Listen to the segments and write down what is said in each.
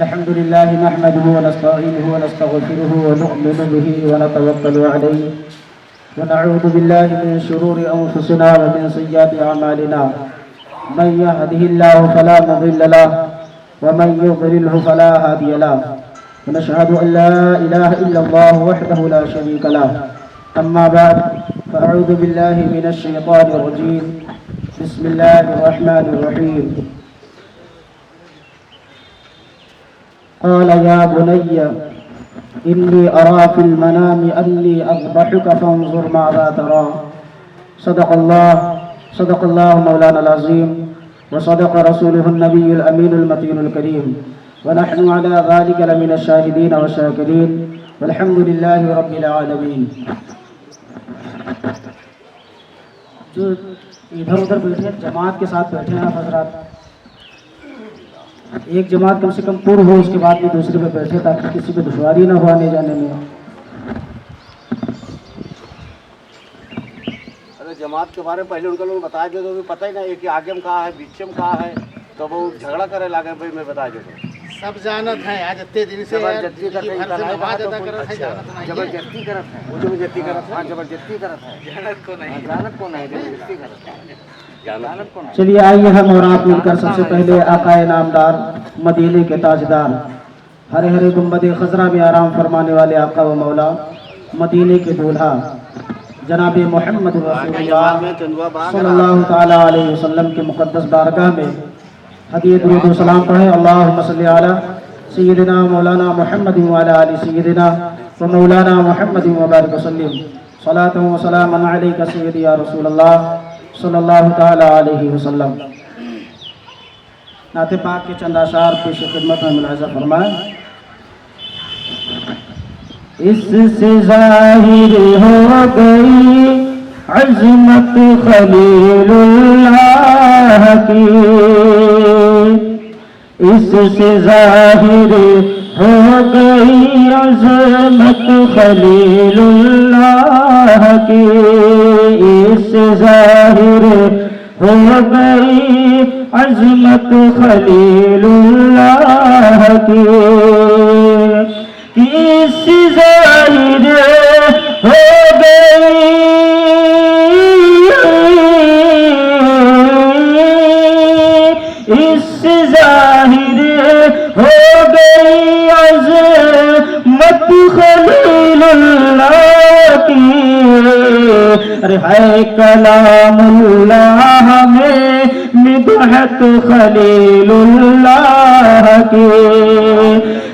الحمد لله نحمده ونستعينه ونستغفره ونؤمن به ونتوكل عليه ونعوذ بالله من شرور أنفسنا ومن سيئات أعمالنا من يهده الله فلا مضل له ومن يضلله فلا هادي له ونشهد أن لا إله إلا الله وحده لا شريك له أما بعد فأعوذ بالله من الشيطان الرجيم بسم الله الرحمن الرحيم قال يا بني إني أرى في المنام أني أذبحك فانظر ماذا ترى صدق الله مولانا العظيم وصدق رسوله النبي الأمين المتين الكريم ونحن على ذلك لمن الشاهدين والشاكرين والحمد لله رب العالمين. جو ادھر ادھر بیٹھے جماعت کے ساتھ بیٹھے ہیں حضرات، ایک جماعت کم سے کم پور ہو، اس کے بعد بھی دوسرے پہ بیٹھے تاکہ کسی پہ دشواری نہ ہو آنے جانے میں. ارے جماعت کے بارے میں پہلے ان کو لوگ بتا دے تو پتہ ہی نہیں کہ آگے میں کہاں ہے بیچ میں کہاں ہے، تو وہ جھگڑا کرے لگے بھائی میں بتا دے دوں سب جانت ہے آج اتنے دن سے زبردستی کرتے ہیں، زبردستی کرت ہے، وہ زبردستی کرت ہے، زبردستی کرت ہے، جانت کو نہیں زبردستی کرت ہے. چلیے آئیے ہم اور آپ مل کر سب سے پہلے آقا نامدار مدینے کے تاجدار ہرے ہرے گنبد خضرا میں آرام فرمانے والے آقا و مولا مدینے کے دولہا جناب محمد رسول اللہ صلی اللہ تعالی علیہ وسلم کے مقدس بارگاہ میں ہدیہ درود و سلام پڑھیں. اللہم صلی علی سیدنا مولانا محمد وعلی آل سیدنا و مولانا محمد وبارک وسلم صلاۃ و سلام علیک سیدی یا رسول اللہ صلی اللہ تعالی علیہ وسلم. نعت پاک کے چند اشعار پیش خدمت میں ملاحظہ فرمائیں. اس سے ظاہر ہو گئی عظمت خلیل اللہ کی، اس سے ظاہر ہو گئی عظمت خلیل اللہ کی، اس سے ظاہر ہو گئی عظمت خلیل اللہ کی، اس سے ظاہر ہو گئی اس سے ظاہر ہو گئی عظمت خلیل اللہ کی. ارے ہے کلام اللہ میں مدحت خلیل اللہ کی،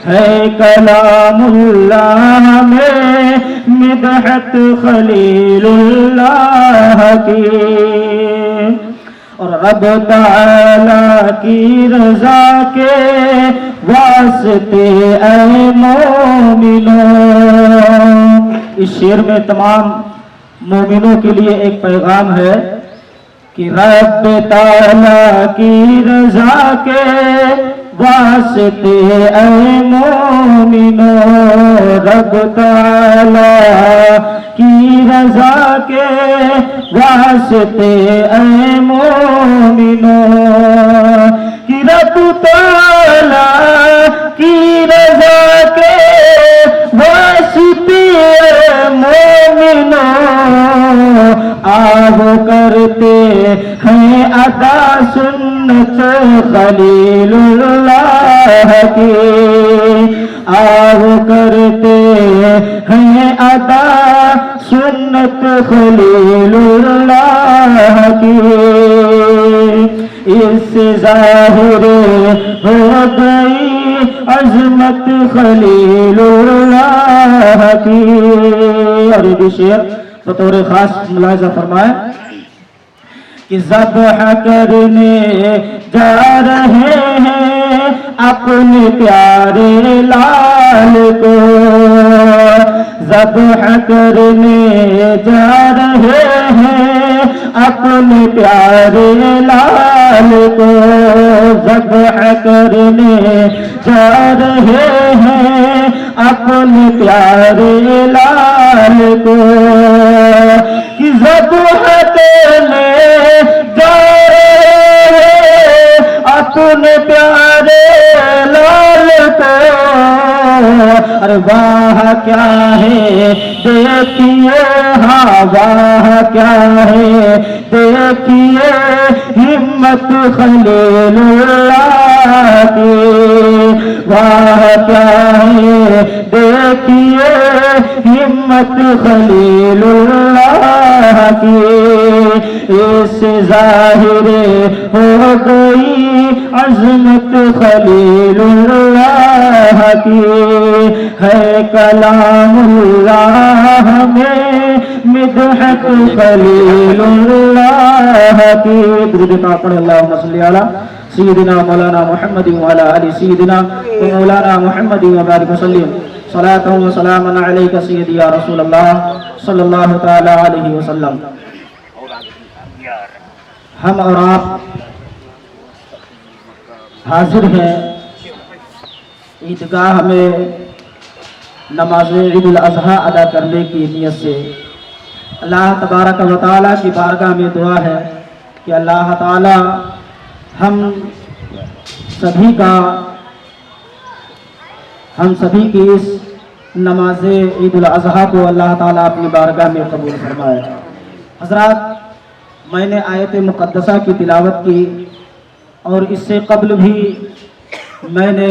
ہے کلام اللہ میں مدحت خلیل اللہ کی. اور رب تعالی کی رضا کے واسطے اے مومنوں، اس شعر میں تمام مومنوں کے لیے ایک پیغام ہے کہ رب تعالی کی رضا کے واسطے اے مومنوں، رب تعالی کی رضا کے واسطے اے مومنوں، کہ رب تعالی کی رضا کے واسطے اے مومنوں، آؤ کرتے ہیں ادا سنت خلیل اللہ کی، آؤ کرتے ہیں ادا سنت خلیل اللہ کی. اس سے ظاہر ہو گئی عظمت خلیل اللہ کی. اور یہ شعر بطور خاص ملاحظہ فرمائیں کہ ذبح کرنے جا رہے ہیں اپنے پیارے لال کو، ذبح کرنے جا رہے ہیں اپنے پیارے لال کو، ذبح کرنے جا رہے ہیں اپنے پیارے لال کو، کہ ذبح کرنے جا رہے ہیں اپنے پیارے لال ارے واہ کیا ہے دیکھیے، ہاں واہ کیا ہے دیکھیے ہمت خلیل اللہ کی، واہ کیا ہے دیکھیے ہمت خلیل اللہ کی، اس ظاہر ہو گئی عظمت خلیل اللہ کی، ہے کلام اللہ میں مدحت خلیل اللہ کی۔ درود پاک پڑھ اللہم صلی علی سیدنا مولانا محمد وعلی آل سیدنا مولانا محمد وبارک وسلم، صلاۃ و سلاما علیک سیدی یا رسول اللہ صلی اللہ تعالی علیہ وسلم۔ ہم اور آپ حاضر ہیں عیدگاہ میں نماز عید الاضحیٰ ادا کرنے کی نیت سے۔ اللہ تبارک و تعالیٰ کی بارگاہ میں دعا ہے کہ اللہ تعالیٰ ہم سبھی کی اس نماز عید الاضحیٰ کو اللہ تعالیٰ اپنی بارگاہ میں قبول فرمائے۔ حضرات، میں نے آیت مقدسہ کی تلاوت کی اور اس سے قبل بھی میں نے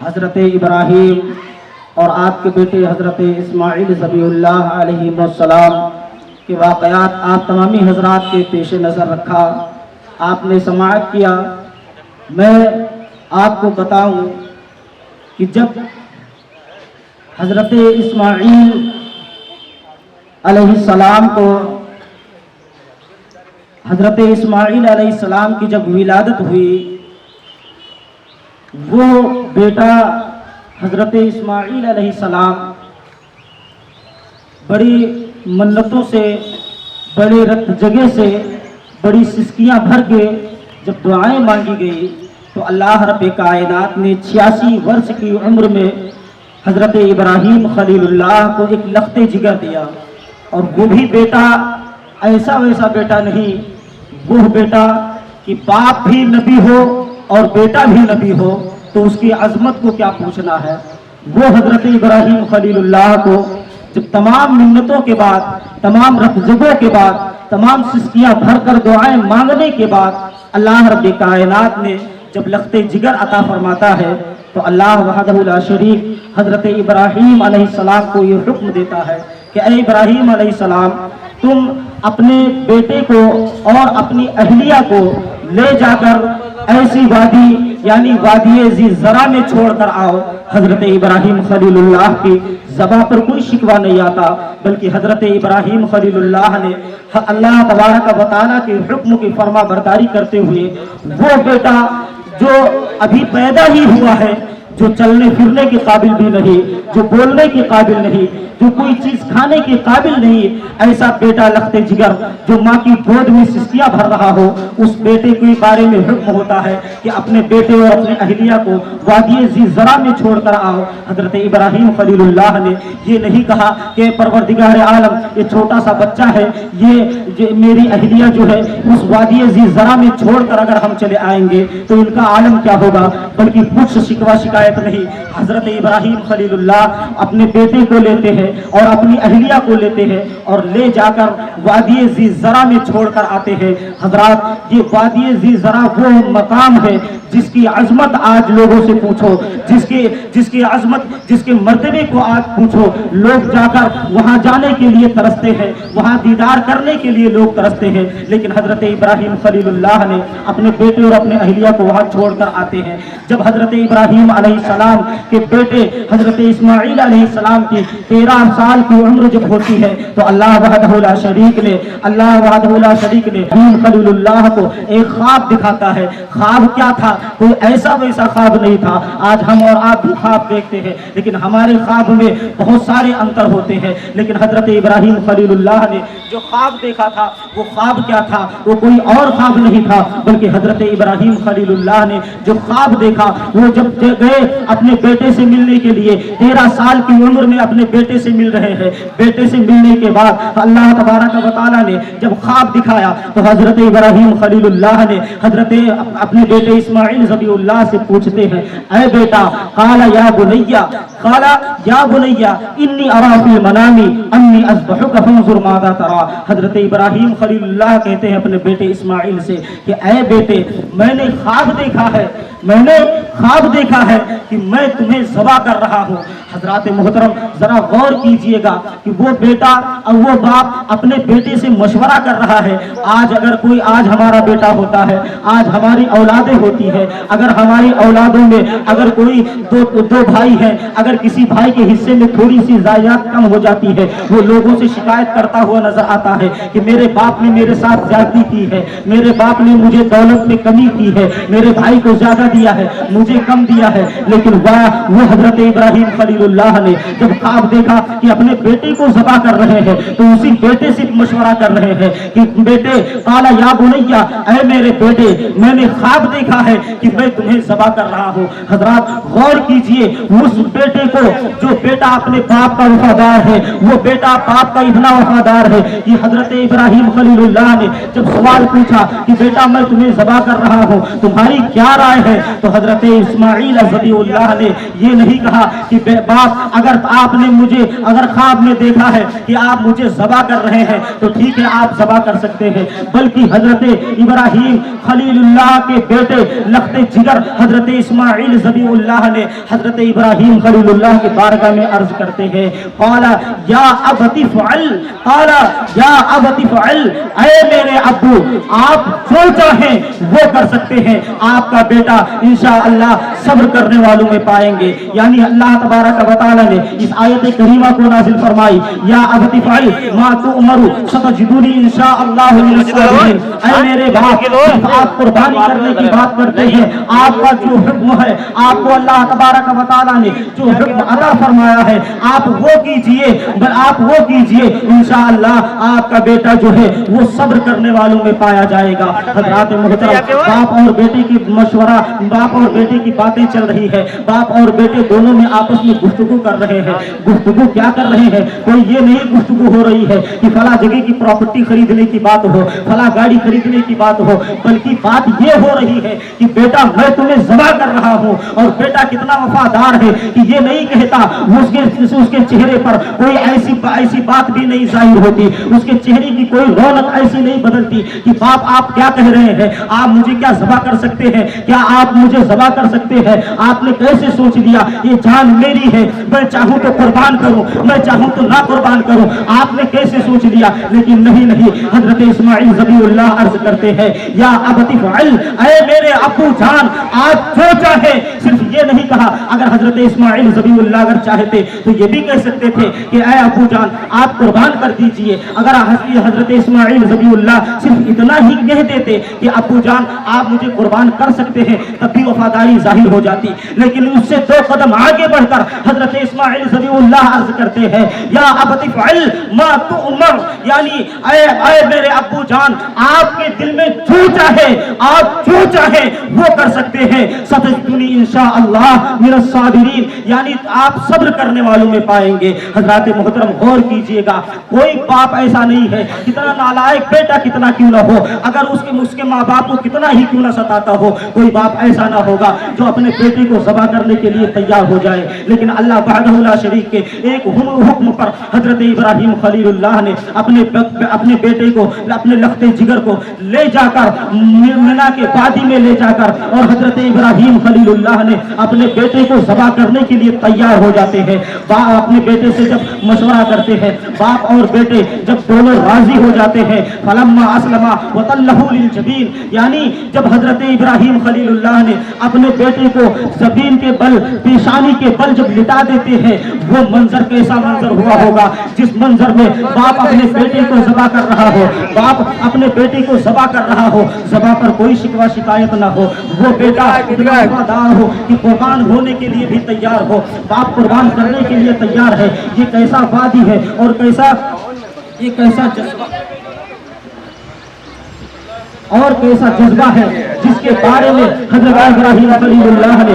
حضرت ابراہیم اور آپ کے بیٹے حضرت اسماعیل ذبیح اللہ علیہ السلام کے واقعات آپ تمامی حضرات کے پیش نظر رکھا، آپ نے سماعت کیا۔ میں آپ کو بتاؤں کہ جب حضرت اسماعیل علیہ السلام کو حضرت اسماعیل علیہ السلام کی جب ولادت ہوئی، وہ بیٹا حضرت اسماعیل علیہ السلام بڑی منتوں سے، بڑے رت جگہ سے، بڑی سسکیاں بھر کے جب دعائیں مانگی گئی تو اللہ رب کائنات نے 86 برس کی عمر میں حضرت ابراہیم خلیل اللہ کو ایک لخت جگر دیا، اور وہ بھی بیٹا ایسا ویسا بیٹا نہیں، وہ بیٹا کہ باپ بھی نبی ہو اور بیٹا بھی نبی ہو تو اس کی عظمت کو کیا پوچھنا ہے۔ وہ حضرت ابراہیم خلیل اللہ کو جب تمام منتوں کے بعد، تمام رفضوں کے بعد، تمام سسکیاں بھر کر دعائیں مانگنے کے بعد اللہ رب کائنات نے جب لخت جگر عطا فرماتا ہے تو اللہ وحدہ لا شریک حضرت ابراہیم علیہ السلام کو یہ حکم دیتا ہے کہ اے ابراہیم علیہ السلام، تم اپنے بیٹے کو اور اپنی اہلیہ کو لے جا کر ایسی وادی یعنی وادی ذی زرع میں چھوڑ کر آؤ۔ حضرت ابراہیم خلیل اللہ کی زبان پر کوئی شکوہ نہیں آتا، بلکہ حضرت ابراہیم خلیل اللہ نے اللہ تبارک و تعالیٰ کے حکم کی فرما برداری کرتے ہوئے وہ بیٹا جو ابھی پیدا ہی ہوا ہے، جو چلنے پھرنے کے قابل بھی نہیں، جو بولنے کے قابل نہیں، جو کوئی چیز کھانے کے قابل نہیں، ایسا بیٹا لخت جگر جو ماں کی گود میں سسکیاں بھر رہا ہو، اس بیٹے کے بارے میں حکم ہوتا ہے کہ اپنے بیٹے اور اپنے اہلیہ کو وادی ذی زرع میں چھوڑ کر آؤ۔ حضرت ابراہیم خلیل اللہ نے یہ نہیں کہا کہ پروردگار عالم یہ چھوٹا سا بچہ ہے، یہ میری اہلیہ جو ہے اس وادی ذی زرع میں چھوڑ کر اگر ہم چلے آئیں گے تو ان کا عالم کیا ہوگا، بلکہ کچھ شکوہ شکایت نہیں۔ حضرت ابراہیم خلیل اللہ اپنے بیٹے کو لیتے ہیں اور اپنی اہلیہ کو لیتے ہیں اور لے جا کر وادی ذی زرع میں چھوڑ کر آتے ہیں۔ حضرات، یہ وادی ذی زرع وہ مقام ہے جس کی عظمت آج لوگوں سے پوچھو، جس کی عظمت، جس کے مرتبے کو آج پوچھو، لوگ جا کر وہاں جانے کے لیے ترستے ہیں، وہاں دیدار کرنے کے لیے لوگ ترستے ہیں، لیکن حضرت ابراہیم خلیل اللہ نے اپنے بیٹے اور اپنے اہلیہ کو وہاں چھوڑ کر آتے ہیں۔ جب حضرت ابراہیم علیہ السلام کے بیٹے حضرت اسماعیل علیہ السلام کی 13 سال کی عمر جب ہوتی ہے تو اللہ وحدہ لا شریک نے ابراہیم خلیل اللہ کو ایک خواب دکھاتا ہے۔ خواب کیا تھا؟ کوئی ایسا ویسا خواب نہیں تھا۔ آج ہم اور آپ بھی خواب دیکھتے ہیں لیکن ہمارے خواب میں بہت سارے انتر ہوتے ہیں، لیکن حضرت ابراہیم خلیل اللہ نے جو خواب دیکھا تھا وہ خواب کیا تھا؟ وہ کوئی اور خواب نہیں تھا بلکہ حضرت ابراہیم خلیل اللہ نے جو خواب دیکھا، وہ جب گئے اپنے بیٹے سے ملنے کے لیے، 13 سال کی عمر میں اپنے بیٹے سے مل رہے ہیں، بیٹے سے ملنے کے بعد اللہ تبارک و تعالیٰ نے جب خواب دکھایا تو حضرت ابراہیم خلیل اللہ نے حضرت اپنے بیٹے اسماعیل ذبیح اللہ سے پوچھتے ہیں، اے بیٹا، قال یا بنیا قال یا بنیا انی ارا فی المنام انی اذبحک فانظر ماذا ترى. حضرت ابراہیم خلیل اللہ کہتے ہیں اپنے بیٹے اسماعیل سے کہ اے بیٹے میں نے خواب دیکھا ہے کہ میں تمہیں ذبح کر رہا ہوں. حضرات محترم ذرا غور کیجئے گا کہ وہ بیٹا اور وہ باپ اپنے بیٹے سے مشورہ کر رہا ہے. آج ہمارا بیٹا ہوتا ہے, آج ہماری اولادیں ہوتی ہے, اگر ہماری اولادوں میں اگر کوئی دو بھائی ہیں, اگر کسی بھائی کے حصے میں تھوڑی سی زائدات کم ہو جاتی ہے, وہ لوگوں سے شکایت کرتا ہوا نظر آتا ہے کہ میرے باپ نے میرے ساتھ زیادتی کی ہے, میرے باپ نے مجھے دولت میں کمی کی ہے, میرے بھائی کو زیادہ دیا ہے, مجھے کم دیا ہے. لیکن وہ حضرت ابراہیم خلیل اللہ نے جب خواب دیکھا کہ اپنے بیٹے کو ذبح کر رہے ہیں تو اسی بیٹے سے مشورہ کر رہے ہیں کہ بیٹے قال یا بنیا اے میرے بیٹے میں نے خواب دیکھا ہے کہ میں تمہیں ذبح کر رہا ہوں. حضرات غور کیجئے اس بیٹے کو, جو بیٹا اپنے باپ کا وفادار ہے, وہ بیٹا باپ کا اتنا وفادار ہے کہ حضرت ابراہیم خلیل اللہ نے جب سوال پوچھا کہ بیٹا میں تمہیں ذبح کر رہا ہوں تمہاری کیا رائے ہے, تو حضرت اسماعیل ذبیح اللہ نے یہ نہیں کہا کہ باپ اگر خواب میں دیکھا ہے کہ آپ مجھے ذبح کر رہے ہیں تو ٹھیک ہے آپ ذبح کر سکتے ہیں, بلکہ حضرت ابراہیم خلیل اللہ کے بیٹے لخت جگر حضرت اسماعیل ذبیح اللہ نے حضرت ابراہیم خلیل اللہ کے بارگاہ میں عرض کرتے ہیں قال یا ابت فعل اے میرے ابو آپ جو چاہیں وہ کر سکتے ہیں, آپ کا بیٹا انشاءاللہ صبر کرنے والوں میں پائیں گے. یعنی اللہ تبارک و تعالی نے اس آیت کریمہ کو نازل فرمائی یا ابت فعل ما تؤمر ستجدنی انشاءاللہ من الصابرین. اے میرے باپ آپ قربانی کرنے کی بات کرتے ہیں, آپ کا جو حکم ہے, آپ کو اللہ تبارک و تعالی نے جو حکم عطا فرمایا ہے آپ وہ کیجئے انشاءاللہ آپ کا بیٹا جو ہے وہ صبر کرنے والوں میں پایا جائے گا. حضرات محترم باپ اور بیٹے کی مشورہ, باپ اور بیٹے کی باتیں چل رہی ہے, باپ اور بیٹے دونوں میں آپس میں گفتگو کر رہے ہیں. گفتگو کیا کر رہے ہیں, کوئی یہ نہیں گفتگو ہو رہی ہے کہ فلاں جگہ کی پراپرٹی خریدنے کی بات ہو, فلاں گاڑی خریدنے کی بات ہو, بلکہ بات یہ ہو رہی ہے کہ بیٹا میں تمہیں ذبح کر رہا ہوں. اور بیٹا کتنا وفادار ہے کہ یہ نہیں کہتا, اس کے چہرے پر کوئی ایسی بات بھی نہیں ظاہر ہوتی, اس کے چہرے کی کوئی رونق ایسی نہیں بدلتی کہ باپ آپ کیا کہہ رہے ہیں, آپ مجھے کیا ذبح کر سکتے ہیں, کیا آپ مجھے ذبح کر سکتے ہیں, آپ نے کیسے سوچ لیا, یہ جان میری ہے, میں چاہوں تو قربان کروں, میں چاہوں تو نہ قربان کروں, آپ نے کیسے سوچ لیا. لیکن نہیں, حضرت اسماعیل ذبیح اللہ عرض کرتے ہیں یا ابت فعل اے میرے ابو جان آپ جو چاہے. صرف یہ نہیں کہا, اگر حضرت اسماعیل ذبیح اللہ اگر چاہتے تو یہ بھی کہہ سکتے تھے کہ اے ابو جان آپ قربان کر دیجئے. اگر حضرت اسماعیل ذبیح اللہ صرف اتنا ہی کہہ دیتے کہ ابو جان آپ مجھے قربان کر سکتے ہیں تب بھی وفاداری ظاہر ہو جاتی. لیکن اس سے 2 قدم آگے بڑھ کر حضرت اسماعیل ذبیح اللہ عرض کرتے ہیں یا ابت فعل ما تؤمر, یعنی اے میرے ابو جان آپ کے دل میں آپ جو چاہے وہ کر سکتے ہیں. ستجدنی انشاءاللہ من الصابرین, یعنی آپ صبر کرنے والوں میں پائیں گے. حضرات محترم غور کیجئے گا, کوئی باپ ایسا نہیں ہے, کتنا نالائق بیٹا کتنا کیوں نہ ہو, اگر اس کے ماں باپ کو کتنا ہی کیوں نہ ستاتا ہو, کوئی باپ ایسا نہ ہوگا جو اپنے بیٹے کو ذبح کرنے کے لیے تیار ہو جائے. لیکن اللہ وحدہ لا شریک کے ایک حکم پر حضرت ابراہیم خلیل اللہ نے اپنے بیٹے کو, اپنے لخت جگر کو لے جا کر منا کے وادی میں لے جا کر, اور حضرت ابراہیم خلیل اللہ نے اپنے بیٹے کو ذبح کرنے کے لیے تیار ہو جاتے ہیں. اپنے بیٹے سے جب مشورہ کرتے ہیں, باپ اور بیٹے جب دونوں راضی ہو جاتے ہیں, فلما اسلما وتلہ للجبین, یعنی جب حضرت ابراہیم خلیل اللہ نے اپنے بیٹے کو زمین کے بل, پیشانی کے بل جب لٹا دیتے ہیں, وہ منظر کیسا منظر ہوا ہوگا جس منظر میں باپ اپنے بیٹے کو ذبح کر رہا ہو, باپ اپنے بیٹے کو ذبح کر رہا ہو, ذبح پر کوئی شکوہ شکایت نہ ہو, وہ بیٹا اتنا وفادار ہو کہ قربان ہونے کے لیے بھی تیار ہو, باپ قربان کرنے کے لیے تیار ہے. یہ کیسا وادی ہے اور کیسا جذبہ ہے جس کے بارے میں حضرت ابراہیم خلیل اللہ نے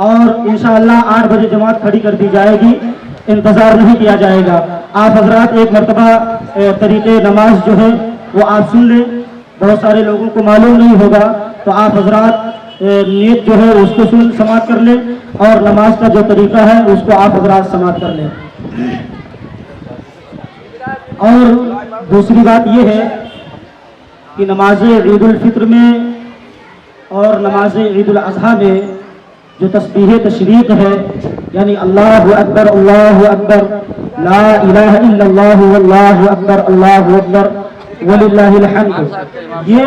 اور انشاءاللہ 8 بجے جماعت کھڑی کر دی جائے گی، انتظار نہیں کیا جائے گا۔ آپ حضرات ایک مرتبہ طریقے نماز جو ہے وہ آپ سن لیں، بہت سارے لوگوں کو معلوم نہیں ہوگا، تو آپ حضرات نیت جو ہے اس کو سماعت کر لیں، اور نماز کا جو طریقہ ہے اس کو آپ حضرات سماعت کر لیں۔ اور دوسری بات یہ ہے کہ نماز عید الفطر میں اور نماز عید الاضحیٰ میں جو تسبیح تشریق ہے، یعنی اللہ اکبر لا الہ الا اللہ واللہ اکبر وللہ الحمد، یہ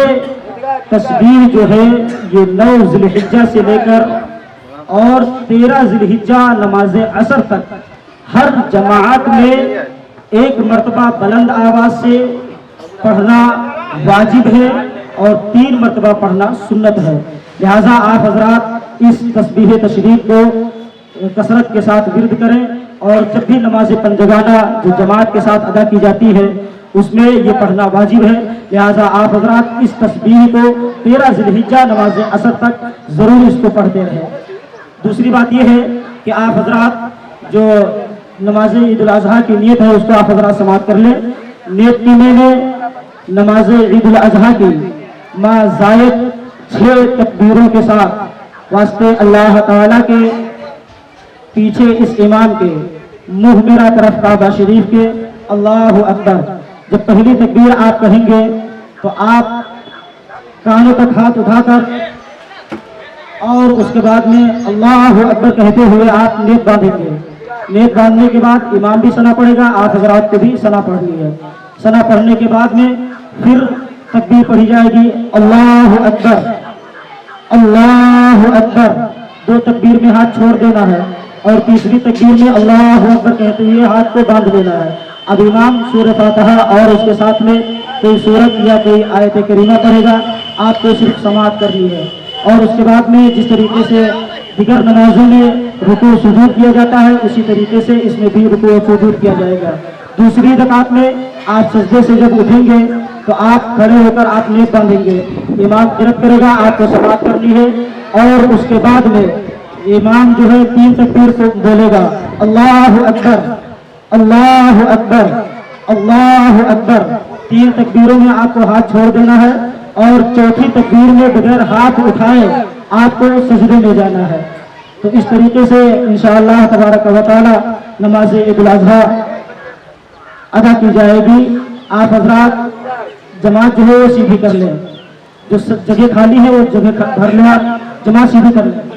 تسبیح جو ہے یہ 9 ذی الحجہ سے لے کر اور 13 ذی الحجہ نماز عصر تک ہر جماعت میں ایک مرتبہ بلند آواز سے پڑھنا واجب ہے اور 3 مرتبہ پڑھنا سنت ہے۔ لہٰذا آپ حضرات اس تسبیح تشریق کو کثرت کے ساتھ ورد کریں، اور جب بھی نماز پنجگانہ جو جماعت کے ساتھ ادا کی جاتی ہے اس میں یہ پڑھنا واجب ہے۔ لہٰذا آپ حضرات اس تسبیح کو 13 ذی الحجہ نماز عصر تک ضرور اس کو پڑھتے رہیں۔ دوسری بات یہ ہے کہ آپ حضرات جو نماز عید الاضحیٰ کی نیت ہے اس کو آپ حضرات سماعت کر لیں۔ نیت کی میں نے نماز عید الاضحیٰ کی ما زائد 6 تکبیروں کے ساتھ واسطے اللہ تعالیٰ کے پیچھے اس امام کے منہ میرا طرف کعبہ شریف کے اللہ اکبر، جب پہلی تکبیر آپ کہیں گے تو آپ کانوں تک ہاتھ اٹھا کر اور اس کے بعد میں اللہ اکبر کہتے ہوئے آپ نیت باندھیں گے۔ نیت باندھنے کے بعد امام بھی ثنا پڑھے گا، آپ حضرات کو بھی ثنا پڑھنی ہے۔ ثنا پڑھنے کے بعد میں پھر تکبیر پڑھی جائے گی اللہ اکبر اللہ اکبر، 2 تکبیر میں ہاتھ چھوڑ دینا ہے، اور تیسری تکبیر میں اللہ اکبر کہتے ہوئے ہاتھ کو باندھ دینا ہے۔ اب امام سورہ فاتحہ اور اس کے ساتھ میں کوئی سورت یا کوئی آیت کریمہ پڑھے گا، آپ کو صرف سماعت کرنی ہے، اور اس کے بعد میں جس طریقے سے دیگر نمازوں میں رکوع سجود کیا جاتا ہے اسی طریقے سے اس میں بھی رکوع سجود کیا جائے گا۔ دوسری رکعت میں آپ سجدے سے جب اٹھیں گے تو آپ کھڑے ہو کر آپ نیت باندھیں گے، امام قرات کرے گا، آپ کو سماعت کرنی ہے، اور اس کے بعد میں امام جو ہے 3 تکبیر کو بولے گا اللہ اکبر اللہ اکبر اللہ اکبر، 3 تکبیروں میں آپ کو ہاتھ چھوڑ دینا ہے، اور چوتھی تکبیر میں بغیر ہاتھ اٹھائے آپ کو سجدے میں جانا ہے۔ تو اس طریقے سے انشاءاللہ تبارک و تعالی نماز عید الاضحیٰ ادا کی جائے گی۔ آپ حضرات جماعت جو ہے وہ سیدھی کر لیں، جو جگہ خالی ہے وہ جگہ بھر لیں، جماعت سیدھی کر لیں۔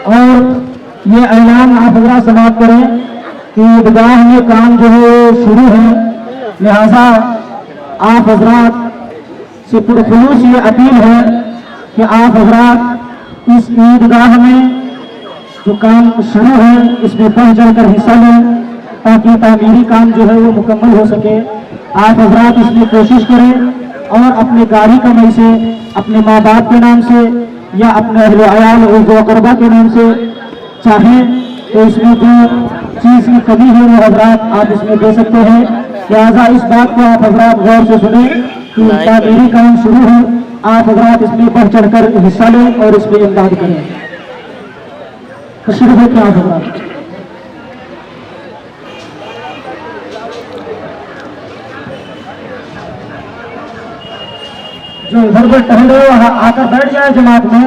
اور یہ اعلان آپ حضرات سماعت کریں کہ عیدگاہ میں کام جو ہے شروع ہے، لہذا آپ حضرات سے پرخلوص یہ اپیل ہے کہ آپ حضرات اس عیدگاہ میں جو کام شروع ہے اس میں بڑھ چڑھ کر حصہ لیں تاکہ تعمیری کام جو ہے وہ مکمل ہو سکے۔ آپ حضرات اس میں کوشش کریں اور اپنے گاڑی کمائی سے، اپنے ماں باپ کے نام سے یا اپنے اہل و عیال و اقربا کے نام سے چاہیں تو اس میں جو چیز کی کمی ہے وہ حضرات آپ اس میں دے سکتے ہیں۔ لہٰذا اس بات کو آپ حضرات غور سے سنیں کہ تعمیری کام شروع ہے، آپ حضرات اس میں بڑھ چڑھ کر حصہ لیں اور اس میں امداد کریں۔ شروع ہے کیا حضرات؟ جو ادھر ادھر ٹہل رہے ہو آ کر بیٹھ جائے جماعت میں۔